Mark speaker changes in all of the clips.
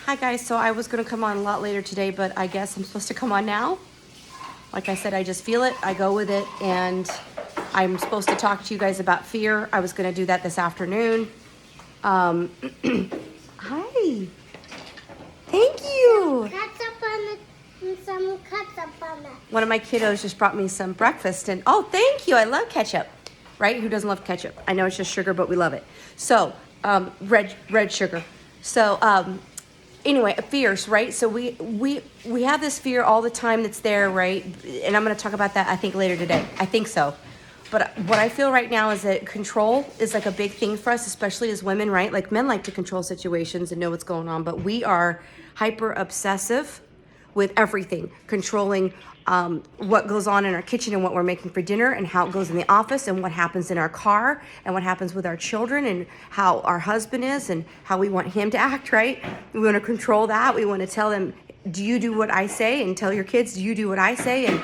Speaker 1: Hi guys, so I was gonna come on a lot later today, but I guess I'm supposed to come on now. Like I said, I just feel it, I go with it, and I'm supposed to talk to you guys about fear. I was gonna do that this afternoon. Hi. Thank you.
Speaker 2: Some ketchup on it.
Speaker 1: One of my kiddos just brought me some breakfast, and oh, thank you. I love ketchup. Right? Who doesn't love ketchup? I know it's just sugar, but we love it. So, red sugar. So, anyway, fears, right? So we have this fear all the time that's there, right? And I'm going to talk about that, I think, later today. I think so. But what I feel right now is that control is like a big thing for us, especially as women, right? Like men like to control situations and know what's going on, but we are hyper obsessive with everything, controlling what goes on in our kitchen and what we're making for dinner and how it goes in the office and what happens in our car and what happens with our children and how our husband is and how we want him to act, right? We want to control that. We want to tell them, do you do what I say? And tell your kids, do you do what I say? And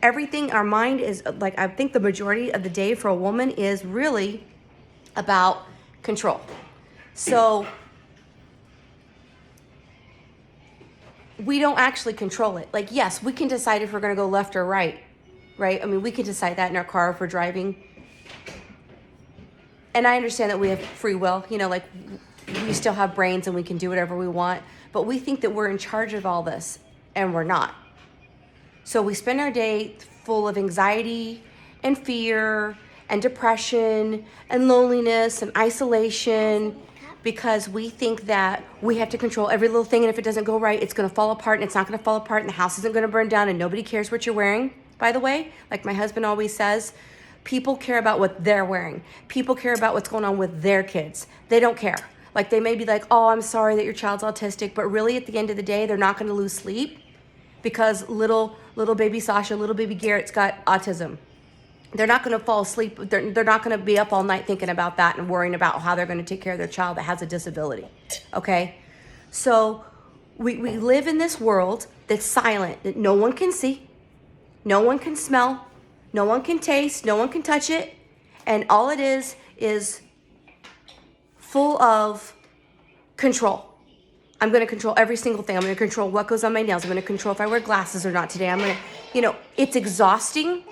Speaker 1: everything, our mind is like, I think the majority of the day for a woman is really about control. So we don't actually control it. Like, yes, we can decide if we're going to go left or right, right? I mean, we can decide that in our car if we're driving. And I understand that we have free will, you know, like we still have brains and we can do whatever we want, but we think that we're in charge of all this and we're not. So we spend our day full of anxiety and fear and depression and loneliness and isolation because we think that we have to control every little thing, and if it doesn't go right, it's going to fall apart, and it's not going to fall apart, and the house isn't going to burn down, and nobody cares what you're wearing, by the way. Like my husband always says, people care about what they're wearing. People care about what's going on with their kids. They don't care. Like they may be like, oh, I'm sorry that your child's autistic, but really at the end of the day, they're not going to lose sleep because little baby Sasha, little baby Garrett's got autism. They're not going to fall asleep. They're not going to be up all night thinking about that and worrying about how they're going to take care of their child that has a disability. Okay? So we live in this world that's silent, that no one can see, no one can smell, no one can taste, no one can touch it. And all it is full of control. I'm going to control every single thing. I'm going to control what goes on my nails. I'm going to control if I wear glasses or not today. I'm going to, it's exhausting.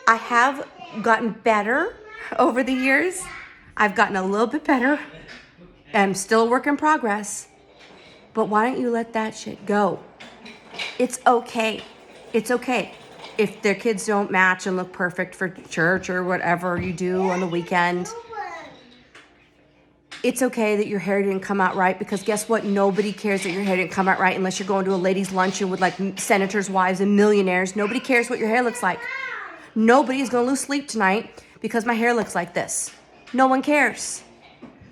Speaker 1: I have gotten better over the years. I've gotten a little bit better. I'm still a work in progress. But why don't you let that shit go? It's okay. It's okay. If their kids don't match and look perfect for church or whatever you do on the weekend, it's okay that your hair didn't come out right, because guess what? Nobody cares that your hair didn't come out right unless you're going to a ladies' luncheon with like senators' wives and millionaires. Nobody cares what your hair looks like. Nobody's going to lose sleep tonight because my hair looks like this. No one cares.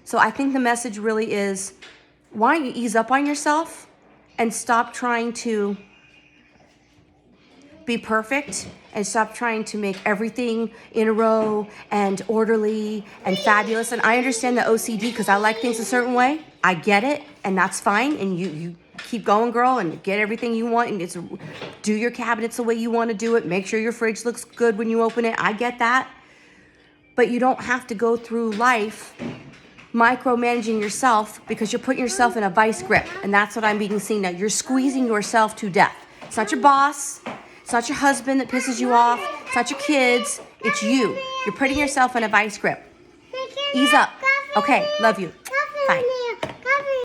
Speaker 1: So I think the message really is, why don't you ease up on yourself and stop trying to be perfect and stop trying to make everything in a row and orderly and fabulous. And I understand the OCD because I like things a certain way. I get it, and that's fine. And you keep going, girl, and get everything you want. And do your cabinets the way you want to do it. Make sure your fridge looks good when you open it. I get that. But you don't have to go through life micromanaging yourself because you're putting yourself in a vice grip. And that's what I'm being seen now. You're squeezing yourself to death. It's not your boss. It's not your husband that pisses you off. It's not your kids. It's you. You're putting yourself in a vice grip. Ease up. Okay, love you. Bye.